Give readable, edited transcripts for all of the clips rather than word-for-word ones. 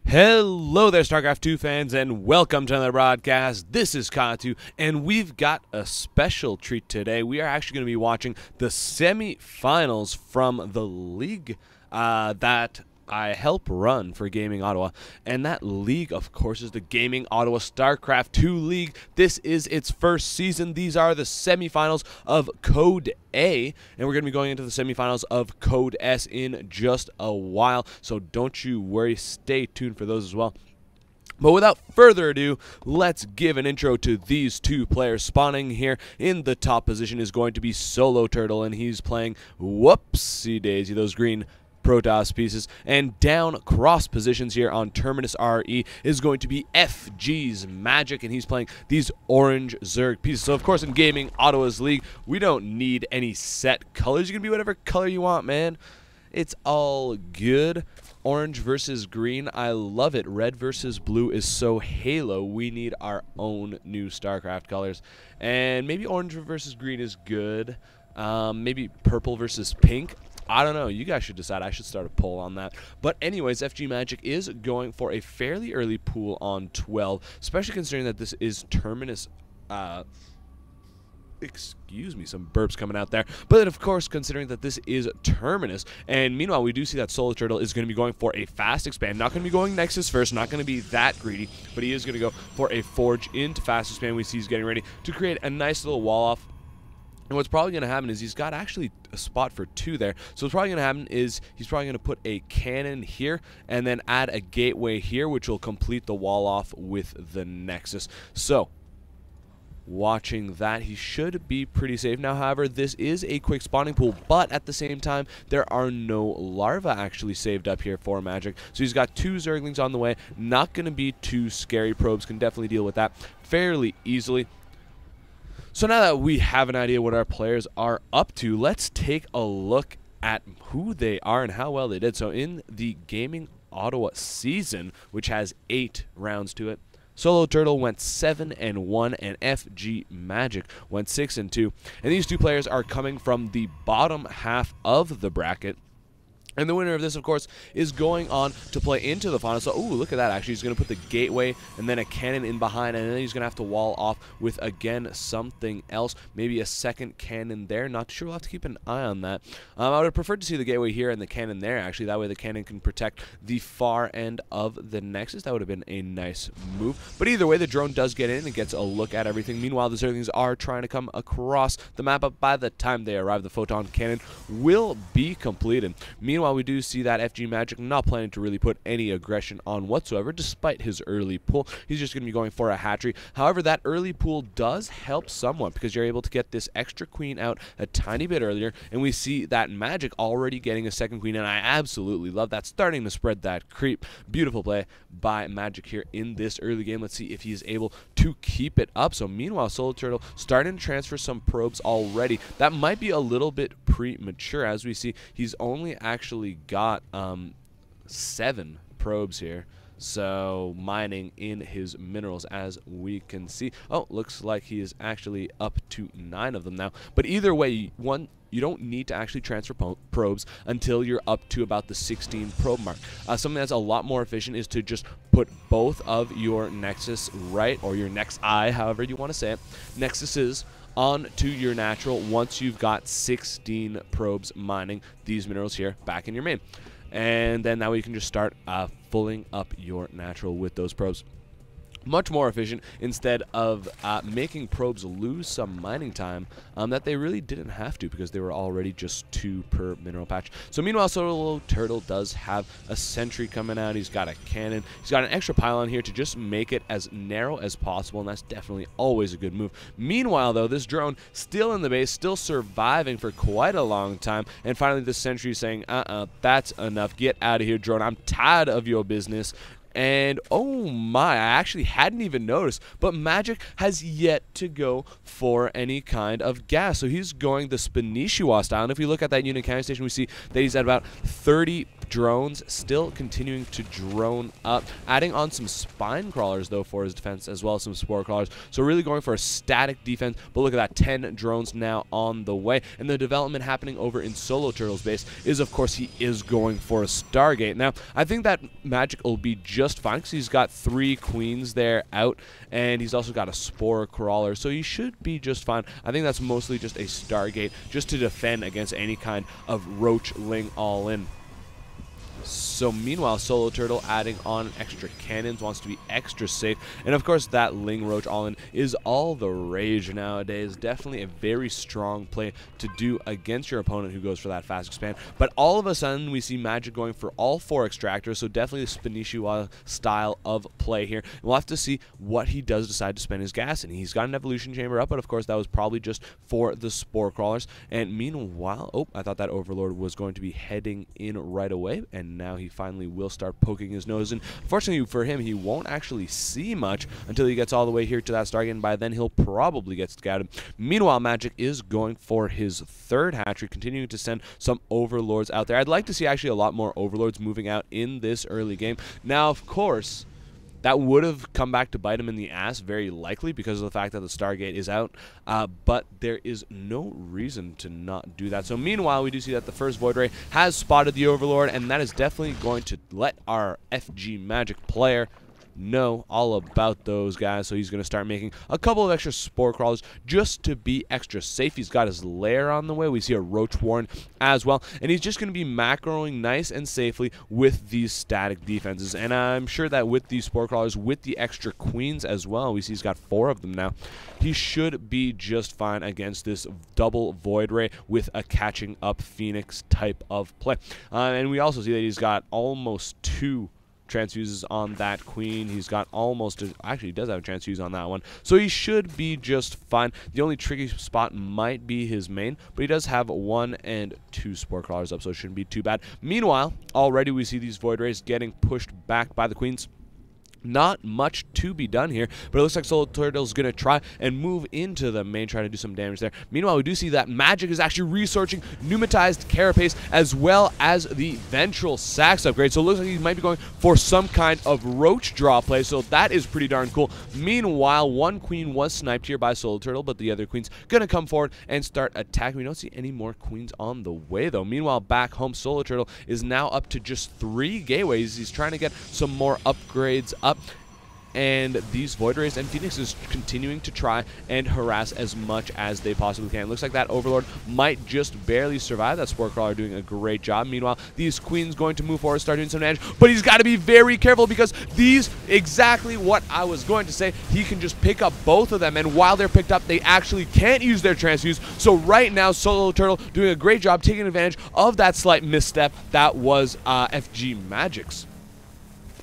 Hello there, Starcraft 2 fans, and welcome to another broadcast. This is Katu, and we've got a special treat today. We are actually going to be watching the semi-finals from the league that I help run for GamingOttawa, and that league, of course, is the GamingOttawa Starcraft 2 League. This is its first season. These are the semifinals of Code A, and we're going to be going into the semifinals of Code S in just a while, so don't you worry. Stay tuned for those as well. But without further ado, let's give an intro to these two players. Spawning here in the top position is going to be Solo Turtle, and he's playing whoopsie daisy, those green Protoss pieces, and down cross positions here on Terminus RE is going to be FG's Magic, and he's playing these orange Zerg pieces. So of course in GamingOttawa's league, we don't need any set colors. You can be whatever color you want, man. It's all good. Orange versus green, I love it. Red versus blue is so Halo. We need our own new StarCraft colors, and maybe orange versus green is good. Maybe purple versus pink. I don't know. You guys should decide. I should start a poll on that. But anyways, FG Magic is going for a fairly early pool on 12, especially considering that this is Terminus. Excuse me, some burps coming out there. But of course, considering that this is Terminus, and meanwhile, we do see that Solo Turtle is going to be going for a fast expand. Not going to be going Nexus first, not going to be that greedy, but he is going to go for a Forge into fast expand. We see he's getting ready to create a nice little wall off. And what's probably going to happen is he's got actually a spot for two there. So what's probably going to happen is he's probably going to put a cannon here and then add a gateway here, which will complete the wall off with the Nexus. So watching that, he should be pretty safe. Now, however, this is a quick spawning pool, but at the same time, there are no larvae actually saved up here for Magic. So he's got two Zerglings on the way. Not going to be too scary. Probes can definitely deal with that fairly easily. So now that we have an idea what our players are up to, let's take a look at who they are and how well they did. So in the GamingOttawa season, which has 8 rounds to it, Solo Turtle went 7-1, and FG Magic went 6-2. And these two players are coming from the bottom half of the bracket. And the winner of this, of course, is going on to play into the final. So, ooh, look at that. Actually, he's going to put the gateway and then a cannon in behind, and then he's going to have to wall off with, again, something else. Maybe a second cannon there. Not sure. We'll have to keep an eye on that. I would have preferred to see the gateway here and the cannon there, actually. That way the cannon can protect the far end of the Nexus. That would have been a nice move. But either way, the drone does get in and gets a look at everything. Meanwhile, the Zerglings are trying to come across the map, but by the time they arrive, the photon cannon will be completed. Meanwhile, we do see that FG Magic not planning to really put any aggression on whatsoever, despite his early pool. He's just going to be going for a hatchery. However, that early pool does help somewhat because you're able to get this extra queen out a tiny bit earlier, and we see that Magic already getting a second queen, and I absolutely love that. Starting to spread that creep. Beautiful play by Magic here in this early game. Let's see if he's able to keep it up. So meanwhile, Solo Turtle starting to transfer some probes already. That might be a little bit premature, as we see he's only actually got 7 probes here, so mining in his minerals, as we can see. Oh, looks like he is actually up to 9 of them now. But either way, you don't need to actually transfer probes until you're up to about the 16 probe mark. Something that's a lot more efficient is to just put both of your Nexus or your Nexi, however you want to say it, Nexuses onto your natural once you've got 16 probes mining these minerals here back in your main. And then that way you can just start filling up your natural with those probes. Much more efficient instead of making probes lose some mining time that they really didn't have to because they were already just 2 per mineral patch. So meanwhile, Solo Turtle does have a sentry coming out. He's got a cannon. He's got an extra pylon here to just make it as narrow as possible, and that's definitely always a good move. Meanwhile, though, this drone still in the base, still surviving for quite a long time, and finally the sentry saying, that's enough. Get out of here, drone. I'm tired of your business. And oh my, I actually hadn't even noticed, but Magic has yet to go for any kind of gas. So he's going the Spanishiwa style. And if we look at that unit cannon station, we see that he's at about 30 drones still continuing to drone up, adding on some spine crawlers though for his defense, as well as some spore crawlers. So really going for a static defense. But look at that, 10 drones now on the way. And the development happening over in Solo Turtle's base is, of course, he is going for a Stargate. Now, I think that magic will be just fine because he's got 3 queens there out, and he's also got a spore crawler, so he should be just fine. I think that's mostly just a Stargate just to defend against any kind of roachling all in. So meanwhile, Solo Turtle adding on extra cannons, wants to be extra safe. And of course, that Ling Roach all-in is all the rage nowadays. Definitely a very strong play to do against your opponent who goes for that fast expand. But all of a sudden, we see Magic going for all 4 extractors, so definitely the Spinishua style of play here. And we'll have to see what he does decide to spend his gas in. He's got an Evolution Chamber up, but of course, that was probably just for the Spore Crawlers. And meanwhile, oh, I thought that Overlord was going to be heading in right away, and now he finally will start poking his nose in. Fortunately for him, he won't actually see much until he gets all the way here to that Stargate, and by then he'll probably get scouted. Meanwhile, Magic is going for his 3rd hatchery, continuing to send some Overlords out there. I'd like to see actually a lot more Overlords moving out in this early game. Now, of course, that would have come back to bite him in the ass, very likely, because of the fact that the Stargate is out. But there is no reason to not do that. So meanwhile, we do see that the first Void Ray has spotted the Overlord, and that is definitely going to let our FG Magic player know all about those guys. So he's going to start making a couple of extra spore crawlers just to be extra safe. He's got his lair on the way. We see a Roach Warren as well, and he's just going to be macroing nice and safely with these static defenses. And I'm sure that with these spore crawlers, with the extra queens as well, we see he's got 4 of them now, he should be just fine against this double Void Ray with a catching up Phoenix type of play. And we also see that he's got almost 2 transfuses on that queen. He's got almost actually he does have a transfuse on that one, so he should be just fine. The only tricky spot might be his main, but he does have 1 and 2 spore crawlers up, so it shouldn't be too bad. Meanwhile, already we see these Void Rays getting pushed back by the queens. Not much to be done here, but it looks like Solo Turtle's going to try and move into the main, trying to do some damage there. Meanwhile, we do see that Magic is actually researching Pneumatized Carapace as well as the Ventral Sax upgrade. So it looks like he might be going for some kind of Roach draw play, so that is pretty darn cool. Meanwhile, 1 queen was sniped here by Solo Turtle, but the other queen's going to come forward and start attacking. We don't see any more queens on the way, though. Meanwhile, back home, Solo Turtle is now up to just 3 gateways. He's trying to get some more upgrades up. And these Void Rays and Phoenixes continuing to try and harass as much as they possibly can. Looks like that Overlord might just barely survive. That Spore Crawler doing a great job. Meanwhile, these Queens going to move forward, start doing some damage, but he's got to be very careful because these, exactly what I was going to say, he can just pick up both of them, and while they're picked up, they actually can't use their transfuse. So right now, Solo Turtle doing a great job taking advantage of that slight misstep that was FG Magic's.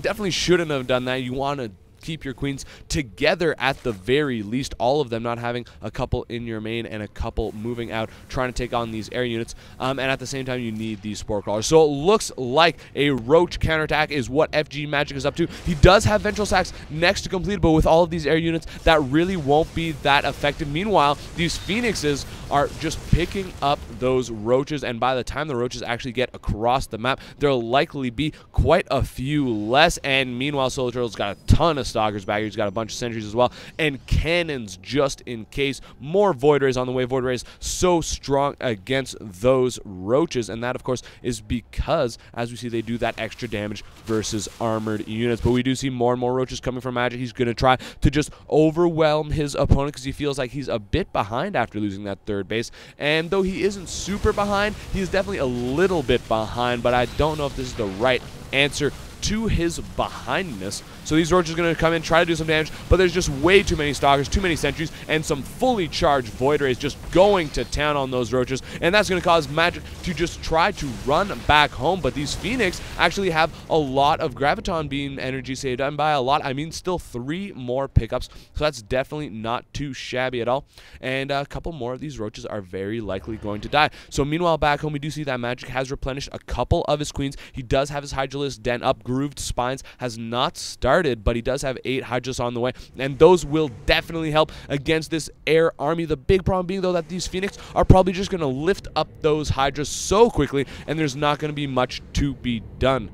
Definitely shouldn't have done that. You want to keep your queens together at the very least, all of them, not having a couple in your main and a couple moving out trying to take on these air units, and at the same time you need these Spore Crawlers. So it looks like a Roach counterattack is what FG Magic is up to. He does have Ventral Sacs next to complete, but with all of these air units that really won't be that effective. Meanwhile, these Phoenixes are just picking up those Roaches, and by the time the Roaches actually get across the map, there'll likely be quite a few less. And meanwhile, Solo Turtle's got a ton of Stalkers back here. He's got a bunch of sentries as well, and cannons just in case. More Void Rays on the way. Void Rays so strong against those Roaches, and that of course is because, as we see, they do that extra damage versus armored units. But we do see more and more Roaches coming from Magic. He's going to try to just overwhelm his opponent because he feels like he's a bit behind after losing that third base. And though he isn't super behind, he's definitely a little bit behind, but I don't know if this is the right answer to his behindness. So these Roaches are going to come in, try to do some damage, but there's just way too many Stalkers, too many sentries, and some fully charged Void Rays just going to town on those Roaches, and that's going to cause Magic to just try to run back home. But these Phoenix actually have a lot of Graviton Beam energy saved, and by a lot, I mean still 3 more pickups, so that's definitely not too shabby at all, and a couple more of these Roaches are very likely going to die. So meanwhile, back home, we do see that Magic has replenished a couple of his Queens. He does have his Hydralisk Den up, Grooved Spines has not started, but he does have 8 Hydras on the way, and those will definitely help against this air army. The big problem being, though, that these Phoenix are probably just going to lift up those Hydras so quickly, and there's not going to be much to be done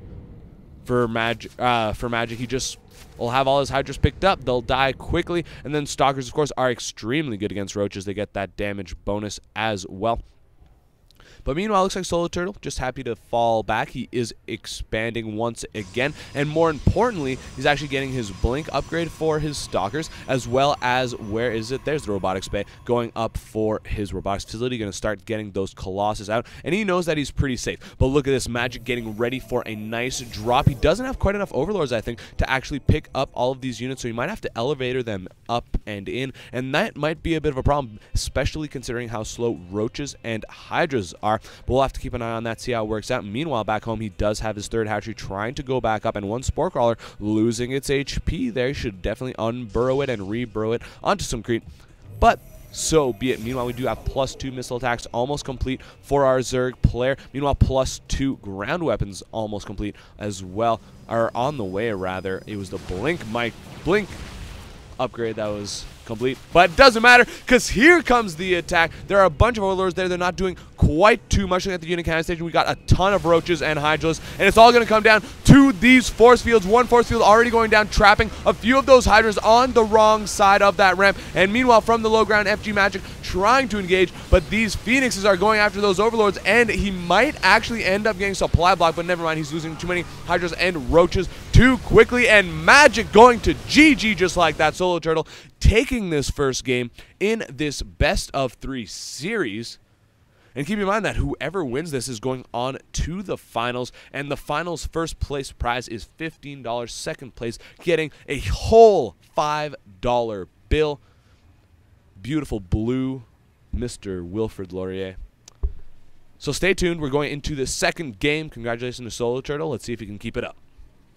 for Magic. He just will have all his Hydras picked up. They'll die quickly, and then Stalkers, of course, are extremely good against Roaches. They get that damage bonus as well. But meanwhile, it looks like Solo Turtle just happy to fall back. He is expanding once again. And more importantly, he's actually getting his Blink upgrade for his Stalkers, as well as, where is it? There's the Robotics Bay going up for his Robotics Facility. Going to start getting those Colossus out. And he knows that he's pretty safe. But look at this, Magic getting ready for a nice drop. He doesn't have quite enough Overlords, I think, to actually pick up all of these units. So he might have to elevator them up and in. And that might be a bit of a problem, especially considering how slow Roaches and Hydras are. But we'll have to keep an eye on that, see how it works out. Meanwhile, back home, he does have his 3rd hatchery trying to go back up, and one Spore Crawler losing its HP there. Should definitely unburrow it and reburrow it onto some Crete. But so be it. Meanwhile, we do have +2 missile attacks almost complete for our Zerg player. Meanwhile, +2 ground weapons almost complete as well, or on the way rather. It was the Blink upgrade that was complete, but it doesn't matter because here comes the attack. There are a bunch of Overlords there. They're not doing quite too much at the unit cannon station. We got a ton of Roaches and Hydras, and it's all going to come down to these force fields. One force field already going down, trapping a few of those Hydras on the wrong side of that ramp. And meanwhile, from the low ground, FG Magic trying to engage, but these Phoenixes are going after those Overlords, and he might actually end up getting supply block, but never mind. He's losing too many Hydras and Roaches too quickly, and Magic going to GG just like that. Solo Turtle taking this first game in this best-of-3 series. And keep in mind that whoever wins this is going on to the finals, and the finals first place prize is $15. Second place getting a whole $5 bill. Beautiful blue Mr. Wilfrid Laurier. So stay tuned. We're going into the second game. Congratulations to Solo Turtle. Let's see if he can keep it up.